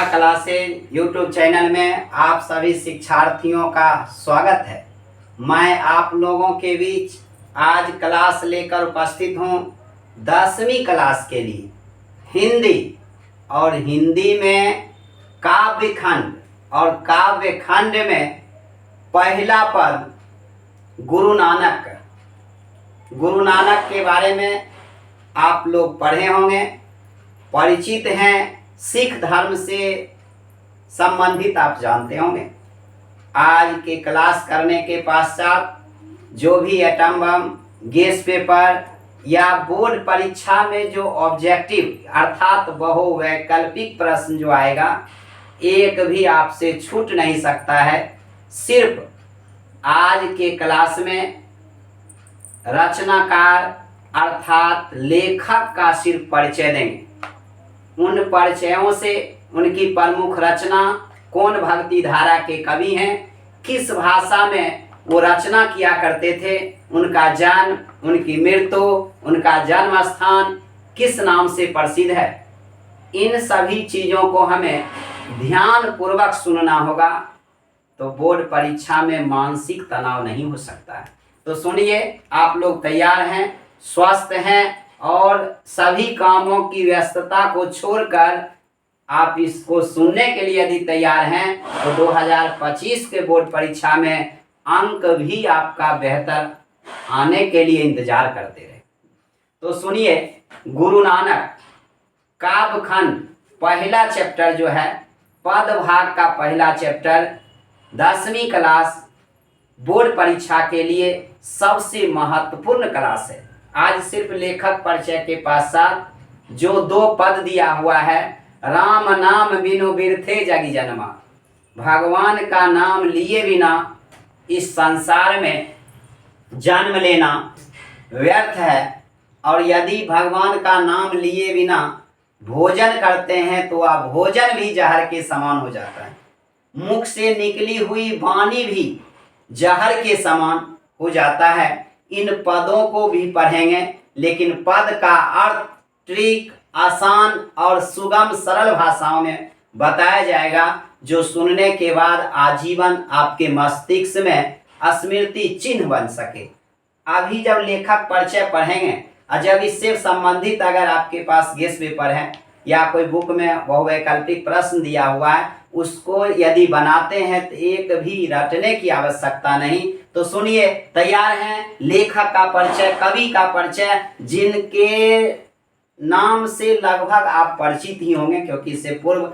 शिक्षा classes YouTube channel में आप सभी शिक्षार्थियों का स्वागत है। मैं आप लोगों के बीच आज क्लास लेकर उपस्थित हूँ 10वीं क्लास के लिए हिंदी। और हिंदी में काव्य खंड और काव्य खंड में पहला पद गुरु नानक के बारे में आप लोग पढ़े होंगे, परिचित हैं। सिख धर्म से संबंधित आप जानते होंगे। आज के क्लास करने के पश्चात जो भी एटम बम, गेस पेपर या बोर्ड परीक्षा में जो ऑब्जेक्टिव अर्थात बहुवैकल्पिक प्रश्न जो आएगा, एक भी आपसे छूट नहीं सकता है। सिर्फ आज के क्लास में रचनाकार अर्थात लेखक का सिर्फ परिचय देंगे। उन परिचयों से उनकी प्रमुख रचना, कौन भक्ति धारा के कवि हैं, किस भाषा में वो रचना किया करते थे, उनका जन्म, उनकी मृत्यु, उनका जन्म स्थान किस नाम से प्रसिद्ध है, इन सभी चीज़ों को हमें ध्यान पूर्वक सुनना होगा। तो बोर्ड परीक्षा में मानसिक तनाव नहीं हो सकता है। तो सुनिए, आप लोग तैयार हैं, स्वस्थ हैं और सभी कामों की व्यस्तता को छोड़कर आप इसको सुनने के लिए यदि तैयार हैं तो 2025 के बोर्ड परीक्षा में अंक भी आपका बेहतर आने के लिए इंतजार करते रहे। तो सुनिए, गुरु नानक काव्य खंड पहला चैप्टर जो है, पद भाग का पहला चैप्टर 10वीं क्लास बोर्ड परीक्षा के लिए सबसे महत्वपूर्ण क्लास है। आज सिर्फ लेखक परिचय के पश्चात जो 2 पद दिया हुआ है, राम नाम बिनु बिरथे जगी जन्मा, भगवान का नाम लिए बिना इस संसार में जन्म लेना व्यर्थ है। और यदि भगवान का नाम लिए बिना भोजन करते हैं तो वह भोजन भी जहर के समान हो जाता है। मुख से निकली हुई वाणी भी जहर के समान हो जाता है। इन पदों को भी पढ़ेंगे, लेकिन पद का अर्थ ट्रिक आसान और सुगम सरल भाषाओं में बताया जाएगा, जो सुनने के बाद आजीवन आपके मस्तिष्क में स्मृति चिन्ह बन सके। अभी जब लेखक परिचय पढ़ेंगे और जब इससे संबंधित अगर आपके पास गेस पेपर है या कोई बुक में बहुवैकल्पिक प्रश्न दिया हुआ है, उसको यदि बनाते हैं तो एक भी रटने की आवश्यकता नहीं। तो सुनिए, तैयार हैं? लेखक का परिचय, कवि का परिचय, जिनके नाम से लगभग आप परिचित ही होंगे क्योंकि इससे पूर्व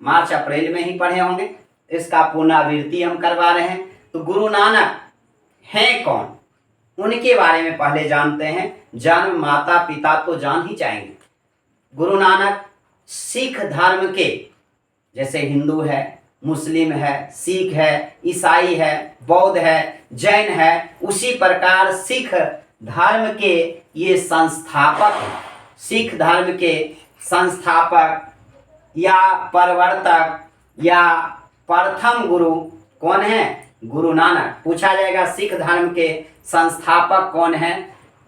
मार्च अप्रैल में ही पढ़े होंगे। इसका पुनरावृत्ति हम करवा रहे हैं। तो गुरु नानक हैं कौन, उनके बारे में पहले जानते हैं। जन्म, माता पिता तो जान ही जाएंगे। गुरु नानक सिख धर्म के, जैसे हिंदू है, मुस्लिम है, सिख है, ईसाई है, बौद्ध है, जैन है, उसी प्रकार सिख धर्म के ये संस्थापक हैं। सिख धर्म के संस्थापक या प्रवर्तक या प्रथम गुरु कौन है? गुरु नानक। पूछा जाएगा सिख धर्म के संस्थापक कौन है?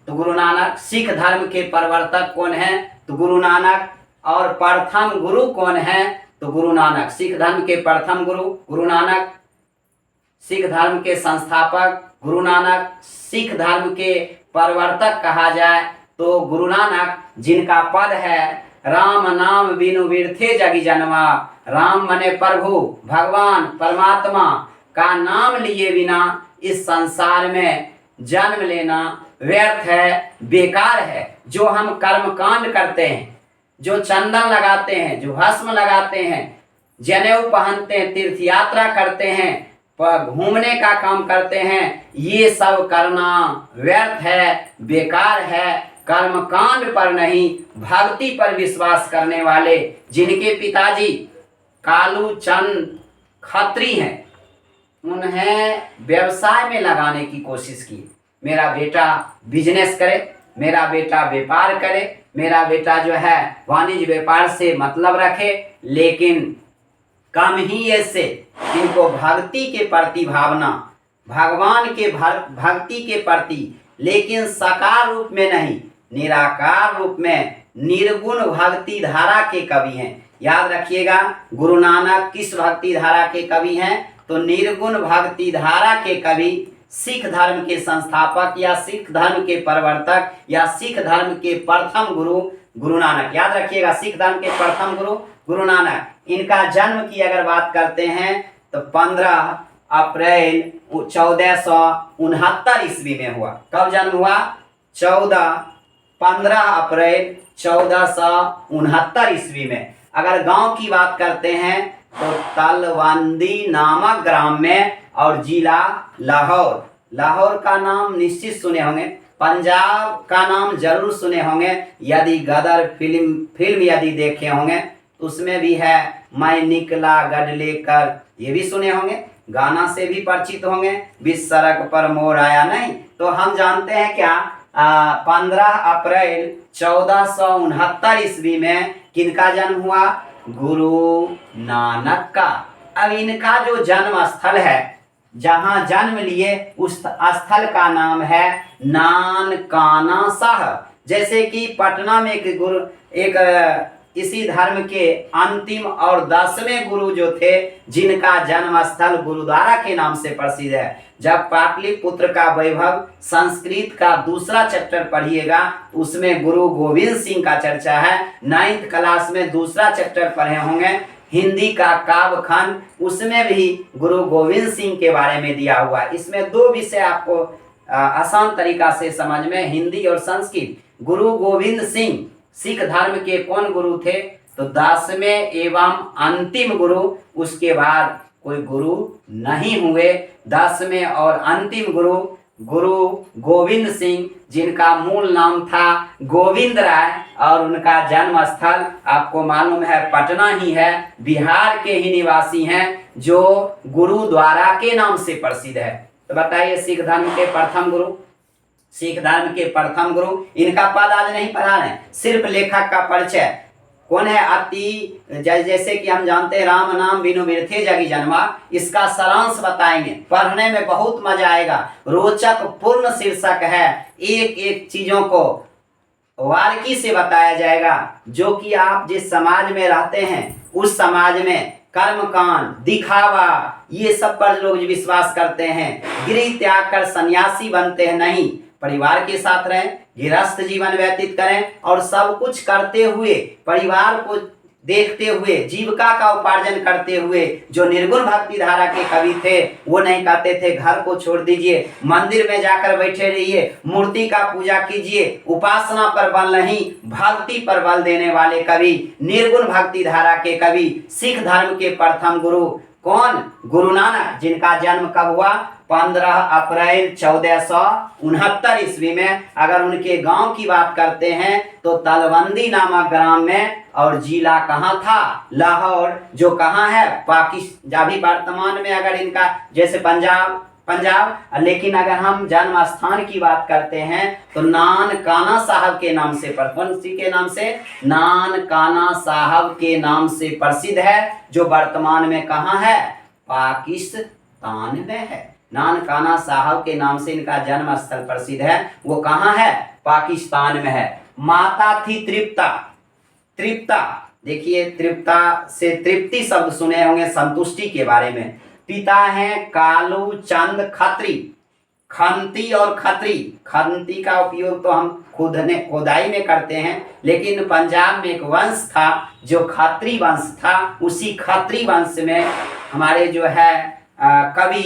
तो गुरु नानक। सिख धर्म के प्रवर्तक कौन है? तो गुरु नानक। और प्रथम गुरु कौन है? तो गुरु नानक। सिख धर्म के प्रथम गुरु गुरु नानक, सिख धर्म के संस्थापक गुरु नानक, सिख धर्म के प्रवर्तक कहा जाए तो गुरु नानक, जिनका पद है राम नाम बिनु बिरथे जगी जन्मा। राम मने प्रभु, भगवान, परमात्मा का नाम लिए बिना इस संसार में जन्म लेना व्यर्थ है, बेकार है। जो हम कर्मकांड करते हैं, जो चंदन लगाते हैं, जो भस्म लगाते हैं, जनेऊ पहनते हैं, तीर्थ यात्रा करते हैं, घूमने का काम करते हैं, ये सब करना व्यर्थ है, बेकार है। कर्मकांड पर नहीं, भक्ति पर विश्वास करने वाले, जिनके पिताजी कालू चंद खत्री हैं, उन्हें व्यवसाय में लगाने की कोशिश की। मेरा बेटा बिजनेस करे, मेरा बेटा व्यापार करे, मेरा बेटा जो है वाणिज्य व्यापार से मतलब रखे, लेकिन कम ही ऐसे इनको भक्ति के प्रति भावना, भगवान के भक्ति के प्रति, लेकिन साकार रूप में नहीं, निराकार रूप में निर्गुण भक्ति धारा के कवि हैं। याद रखिएगा, गुरु नानक किस भक्ति धारा के कवि हैं? तो निर्गुण भक्ति धारा के कवि, सिख धर्म के संस्थापक या सिख धर्म के प्रवर्तक या सिख धर्म के प्रथम गुरु गुरु नानक। याद रखिएगा, सिख धर्म के प्रथम गुरु गुरु नानक। इनका जन्म की अगर बात करते हैं तो 15 अप्रैल 1469 ईस्वी में हुआ। कब जन्म हुआ? 15 अप्रैल 1469 ईस्वी में। अगर गांव की बात करते हैं तो तलवंदी नामक ग्राम में, और जिला लाहौर। लाहौर का नाम निश्चित सुने होंगे, पंजाब का नाम जरूर सुने होंगे, यदि गदर फिल्म यदि देखे होंगे उसमें भी है मैं निकला गढ़ लेकर, ये भी सुने होंगे, गाना से भी परिचित होंगे, बीच सड़क पर मोड़ आया नहीं। तो हम जानते हैं क्या, 15 अप्रैल 1469 ईस्वी में किनका जन्म हुआ? गुरु नानक का। अब इनका जो जन्म स्थल है, जहां जन्म लिए, उस स्थल का नाम है नानकाना साहब। जैसे कि पटना में एक इसी धर्म के अंतिम और 10वें गुरु जो थे, जिनका जन्म स्थल गुरुद्वारा के नाम से प्रसिद्ध है। जब पाटलिपुत्र का वैभव संस्कृत का दूसरा चैप्टर पढ़िएगा, उसमें गुरु गोविंद सिंह का चर्चा है। 9th क्लास में दूसरा चैप्टर पढ़े होंगे, हिंदी का काव्य खंड, उसमें भी गुरु गोविंद सिंह के बारे में दिया हुआ है। इसमें 2 विषय आपको आसान तरीका से समझ में, हिंदी और संस्कृत। गुरु गोविंद सिंह सिख धर्म के कौन गुरु थे? तो 10वें एवं अंतिम गुरु। उसके बाद कोई गुरु नहीं हुए। 10वें और अंतिम गुरु गुरु गोविंद सिंह, जिनका मूल नाम था गोविंद राय, और उनका जन्म स्थल आपको मालूम है पटना ही है। बिहार के ही निवासी हैं, जो गुरुद्वारा के नाम से प्रसिद्ध है। तो बताइए, सिख धर्म के प्रथम गुरु, सिख धर्म के प्रथम गुरु, इनका पद आज नहीं पढ़ा रहे, सिर्फ लेखक का परिचय कौन है? अति जैसे कि हम जानते हैं, राम नाम बिनु बिरथे जगी जन्मा, इसका सारांश बताएंगे, पढ़ने में बहुत मजा आएगा। रोचक पूर्ण शीर्षक है, एक एक चीजों को बारीकी से बताया जाएगा, जो कि आप जिस समाज में रहते हैं उस समाज में कर्मकांड, दिखावा, ये सब पर लोग विश्वास करते हैं। गृह त्याग कर सन्यासी बनते हैं, नहीं, परिवार के साथ रहें, गृहस्थ जीवन व्यतीत करें, और सब कुछ करते हुए, परिवार को देखते हुए, जीविका का उपार्जन करते हुए। जो निर्गुण भक्ति धारा के कवि थे, वो नहीं कहते थे घर को छोड़ दीजिए, मंदिर में जाकर बैठे रहिए, मूर्ति का पूजा कीजिए, उपासना पर बल नहीं, भक्ति पर बल देने वाले कवि, निर्गुण भक्ति धारा के कवि, सिख धर्म के प्रथम गुरु कौन? गुरु नानक, जिनका जन्म कब हुआ? 15 अप्रैल 1469 ईस्वी में। अगर उनके गांव की बात करते हैं तो तलवंदी नामक ग्राम में, और जिला कहाँ था? लाहौर, जो कहाँ है? पाकिस्तान। अभी वर्तमान में अगर इनका जैसे पंजाब, लेकिन अगर हम जन्म स्थान की बात करते हैं तो नानकाना साहब के नाम से, कौन सी के नाम से? नानकाना साहब के नाम से प्रसिद्ध है, जो वर्तमान में कहाँ है? पाकिस्तान में है। नानकाना साहब के नाम से इनका जन्म स्थल प्रसिद्ध है, वो कहाँ है? पाकिस्तान में है। माता थी तृप्ता। तृप्ता, देखिए, तृप्ता से तृप्ति शब्द सुने होंगे, संतुष्टि के बारे में। पिता हैं कालू चंद खत्री। खंती और खत्री, खंती का उपयोग तो हम खुदाई में करते हैं, लेकिन पंजाब में एक वंश था जो खत्री वंश था। उसी खत्री वंश में हमारे जो है कवि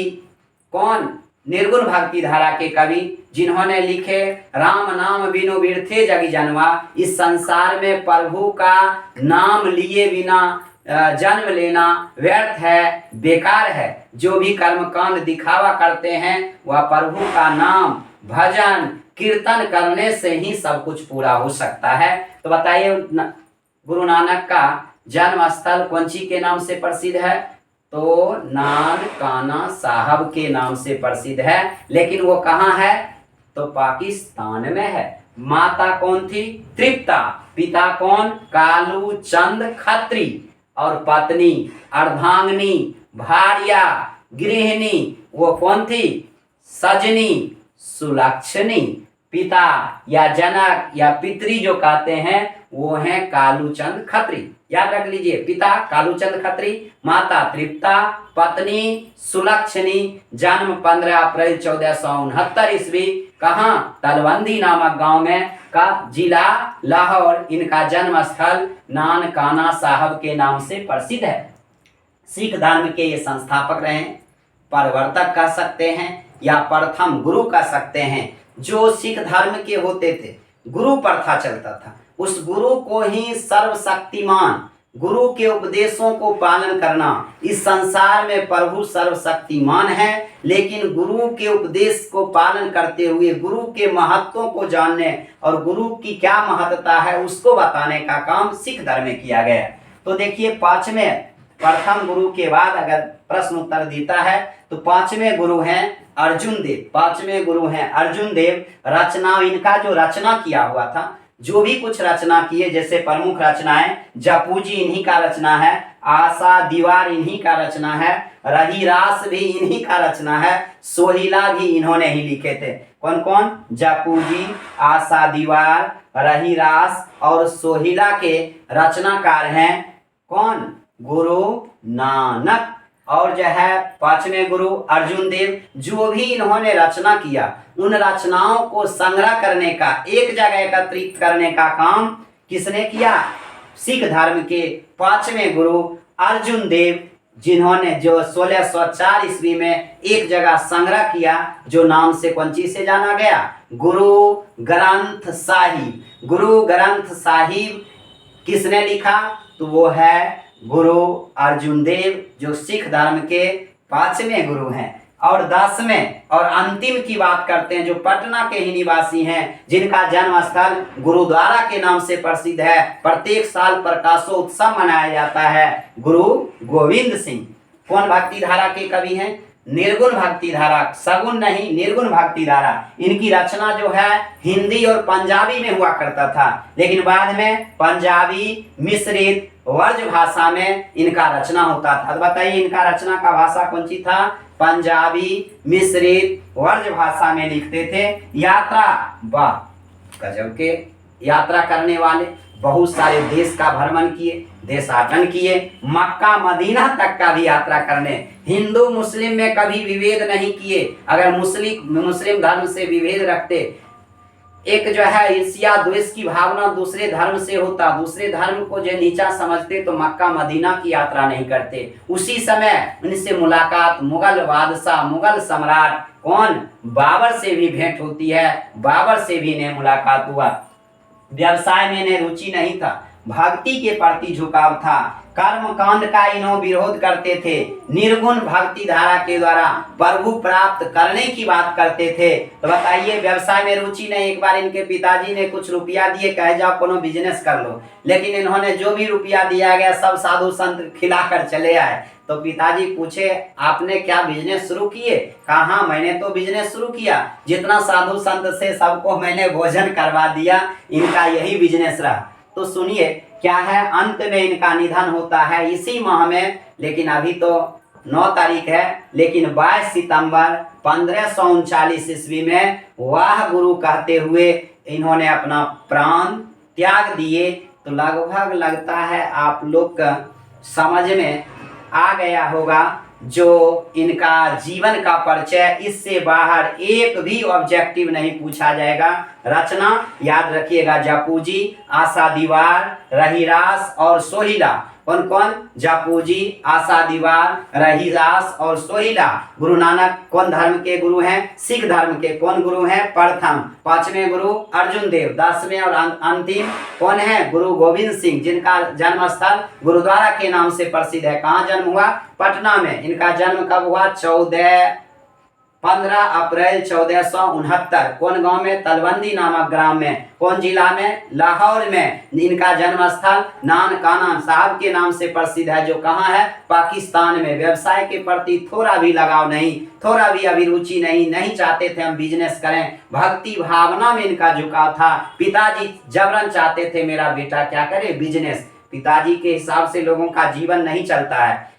कौन? निर्गुण भक्ति धारा के कवि, जिन्होंने लिखे राम नाम बिनु बिरथे जगी जन्मा। इस संसार में प्रभु का नाम लिए बिना जन्म लेना व्यर्थ है, बेकार है। जो भी कर्मकांड दिखावा करते हैं, वह प्रभु का नाम, भजन, कीर्तन करने से ही सब कुछ पूरा हो सकता है। तो बताइए, गुरु नानक का जन्म स्थल कौन सी के नाम से प्रसिद्ध है? तो नानकाना साहब के नाम से प्रसिद्ध है, लेकिन वो कहाँ है? तो पाकिस्तान में है। माता कौन थी? तृप्ता। पिता कौन? कालू चंद खत्री। और पत्नी अर्धांगिनी, भार्या, गृहिणी, वो कौन थी? सजनी, सुलक्षणी। पिता या जनक या पितरी जो कहते हैं, वो हैं कालूचंद खत्री। याद रख लीजिए, पिता कालूचंद खत्री, माता तृप्ता, पत्नी सुलक्षणी, जन्म 15 अप्रैल 1469 ईस्वी, कहाँ? तलवंदी नामक गांव में का, जिला लाहौर। इनका जन्म स्थल नानकाना साहब के नाम से प्रसिद्ध है। सिख धर्म के ये संस्थापक रहे, प्रवर्तक कह सकते हैं या प्रथम गुरु कह सकते हैं। जो सिख धर्म के होते थे, गुरु प्रथा चलता था, उस गुरु को ही सर्वशक्तिमान, गुरु के उपदेशों को पालन करना। इस संसार में प्रभु सर्वशक्तिमान है, लेकिन गुरु के उपदेश को पालन करते हुए गुरु के महत्वों को जानने और गुरु की क्या महत्ता है उसको बताने का काम सिख धर्म में किया गया। तो देखिए, पांचवें, प्रथम गुरु के बाद अगर प्रश्न उत्तर देता है तो पांचवें गुरु हैं अर्जुन देव। पांचवें गुरु हैं अर्जुन देव। रचना, इनका जो रचना किया हुआ था, जो भी कुछ रचना किए, जैसे प्रमुख रचनाएं, जपूजी इन्हीं का रचना है, आशा दीवार इन्हीं का रचना है, रहीरास भी इन्हीं का रचना है, सोहिला भी इन्होंने ही लिखे थे। कौन कौन? जपूजी, आशा दीवार, रहीरास और सोहिला के रचनाकार हैं कौन? गुरु नानक। और जो है पांचवें गुरु अर्जुन देव, जो भी इन्होंने रचना किया, उन रचनाओं को संग्रह करने का, एक जगह एकत्रित करने का काम किसने किया? सिख धर्म के पांचवें गुरु अर्जुन देव, जिन्होंने जो 1604 ईस्वी में एक जगह संग्रह किया, जो नाम से कौन चीज से जाना गया? गुरु ग्रंथ साहिब। गुरु ग्रंथ साहिब किसने लिखा? तो वो है गुरु अर्जुन देव, जो सिख धर्म के पांचवें गुरु हैं। और 10वें और अंतिम की बात करते हैं, जो पटना के ही निवासी हैं, जिनका जन्म स्थल गुरुद्वारा के नाम से प्रसिद्ध है। प्रत्येक साल प्रकाशोत्सव मनाया जाता है। गुरु गोविंद सिंह। कौन भक्ति धारा के कवि हैं? निर्गुण भक्ति धारा, सगुण नहीं, निर्गुण भक्ति धारा। इनकी रचना जो है हिंदी और पंजाबी में हुआ करता था, लेकिन बाद में पंजाबी मिश्रित वर्ज भाषा में इनका रचना होता था। तो बताइए, इनका रचना का भाषा कौन सी था? पंजाबी मिश्रित वर्ज भाषा में लिखते थे। यात्रा, वाह गजब के यात्रा करने वाले, बहुत सारे देश का भ्रमण किए, देशाटन किए, मक्का मदीना तक का भी यात्रा करने। हिंदू मुस्लिम में कभी विभेद नहीं किए। अगर मुस्लिम धर्म से विभेद रखते, एक जो है ईर्ष्या द्वेष की भावना दूसरे धर्म से होता, दूसरे धर्म को जो नीचा समझते, तो मक्का मदीना की यात्रा नहीं करते। उसी समय उनसे मुलाकात मुगल बादशाह, मुगल सम्राट कौन? बाबर से भी भेंट होती है। बाबर से भी इन्हें मुलाकात हुआ। व्यवसाय में इन्हें रुचि नहीं था, भक्ति के प्रति झुकाव था। कर्म कांड का इन्हों विरोध करते थे। निर्गुण भक्ति धारा के द्वारा प्रभु प्राप्त करने की बात करते थे। तो बताइए, व्यवसाय में रुचि नहीं। एक बार इनके पिताजी ने कुछ रुपया दिए, कहे जाओ कोनो बिजनेस कर लो, लेकिन इन्होंने जो भी रुपया दिया गया सब साधु संत खिलाकर चले आए। तो पिताजी पूछे, आपने क्या बिजनेस शुरू किए? कहा हाँ, मैंने तो बिजनेस शुरू किया, जितना साधु संत से सबको मैंने भोजन करवा दिया, इनका यही बिजनेस रहा। तो सुनिए क्या है, अंत में इनका निधन होता है इसी माह में, लेकिन अभी तो 9 तारीख है, लेकिन 22 सितंबर 1539 ईस्वी में वाह गुरु कहते हुए इन्होंने अपना प्राण त्याग दिए। तो लगभग लगता है आप लोग का समझ में आ गया होगा जो इनका जीवन का परिचय। इससे बाहर एक भी ऑब्जेक्टिव नहीं पूछा जाएगा। रचना याद रखिएगा, जपूजी, आशा दीवार, रहीरास और सोहिला। कौन कौन? जपूजी, आशा दीवार, रहीरास और सोहिला। गुरु नानक कौन धर्म के गुरु हैं? सिख धर्म के। कौन गुरु हैं? प्रथम। पांचवें गुरु अर्जुन देव। 10वें और अंतिम कौन है? गुरु गोविंद सिंह, जिनका जन्म स्थल गुरुद्वारा के नाम से प्रसिद्ध है। कहाँ जन्म हुआ? पटना में। इनका जन्म कब हुआ? 15 अप्रैल 1469। कौन गांव में? तलवंदी नामक ग्राम में। कौन जिला में? लाहौर में। इनका जन्म स्थल नानकाना साहब के नाम से प्रसिद्ध है, जो कहाँ है? पाकिस्तान में। व्यवसाय के प्रति थोड़ा भी लगाव नहीं, थोड़ा भी अभिरुचि नहीं, नहीं चाहते थे हम बिजनेस करें। भक्ति भावना में इनका झुकाव था। पिताजी जबरन चाहते थे मेरा बेटा क्या करे? बिजनेस। पिताजी के हिसाब से लोगों का जीवन नहीं चलता है।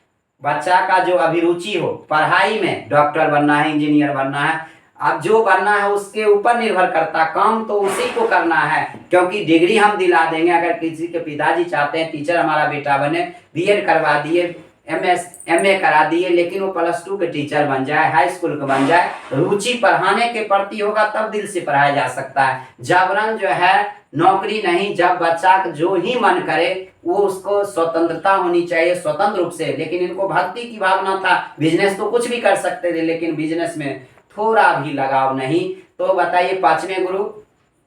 बच्चा का जो अभिरुचि हो पढ़ाई में, डॉक्टर बनना है, इंजीनियर बनना है, अब जो बनना है उसके ऊपर निर्भर करता, काम तो उसी को करना है, क्योंकि डिग्री हम दिला देंगे। अगर किसी के पिताजी चाहते हैं टीचर हमारा बेटा बने, बीएड करवा दिए, एमए करा दिए, लेकिन वो +2 के टीचर बन जाए, हाई स्कूल का बन जाए, रुचि पढ़ाने के प्रति होगा तब दिल से पढ़ाया जा सकता है। जबरन जो है नौकरी नहीं, जब बच्चा जो ही मन करे वो उसको स्वतंत्रता होनी चाहिए, स्वतंत्र रूप से। लेकिन इनको भक्ति की भावना था, बिजनेस तो कुछ भी कर सकते थे, लेकिन बिजनेस में थोड़ा भी लगाव नहीं। तो बताइए 5वें गुरु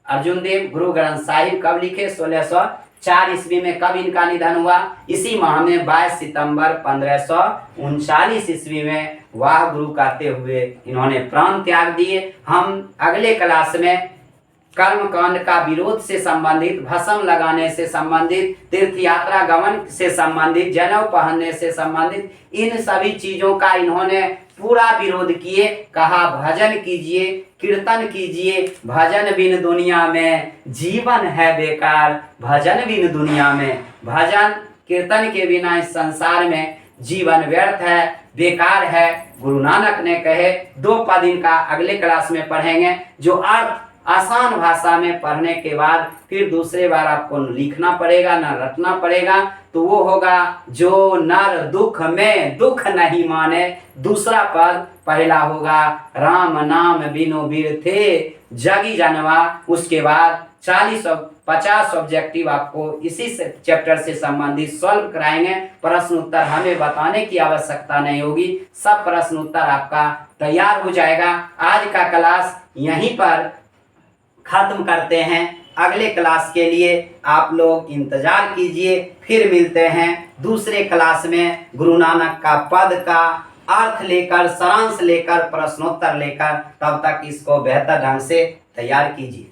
अर्जुन देव गुरु ग्रंथ साहिब कब लिखे? 1604 ईस्वी में। कब इनका निधन हुआ? इसी माह में 22 सितंबर 1539 ईस्वी में वाह गुरु कहते हुए इन्होंने प्राण त्याग दिए। हम अगले क्लास में कर्म कांड का विरोध से संबंधित, भस्म लगाने से संबंधित, तीर्थ यात्रा गमन से संबंधित, जनेऊ पहनने से संबंधित, इन सभी चीजों का इन्होंने पूरा विरोध किए। कहा भजन कीजिए, कीर्तन कीजिए, भजन बिन दुनिया में जीवन है बेकार। भजन बिन दुनिया में, भजन कीर्तन के बिना इस संसार में जीवन व्यर्थ है, बेकार है। गुरु नानक ने कहे 2 पद इनका अगले क्लास में पढ़ेंगे, जो अर्थ आसान भाषा में पढ़ने के बाद फिर दूसरे बार आपको लिखना पड़ेगा, ना रटना पड़ेगा। तो वो होगा जो नर दुख में दुख नहीं माने। दूसरा पद पहला होगा राम नाम बिनु बिरथे जगी जनवा। उसके बाद 40-50 ऑब्जेक्टिव आपको इसी से चैप्टर से संबंधित सॉल्व कराएंगे। प्रश्न उत्तर हमें बताने की आवश्यकता नहीं होगी, सब प्रश्न उत्तर आपका तैयार हो जाएगा। आज का क्लास यहीं पर खत्म करते हैं। अगले क्लास के लिए आप लोग इंतजार कीजिए, फिर मिलते हैं दूसरे क्लास में गुरु नानक का पद का अर्थ लेकर, सारांश लेकर, प्रश्नोत्तर लेकर। तब तक इसको बेहतर ढंग से तैयार कीजिए।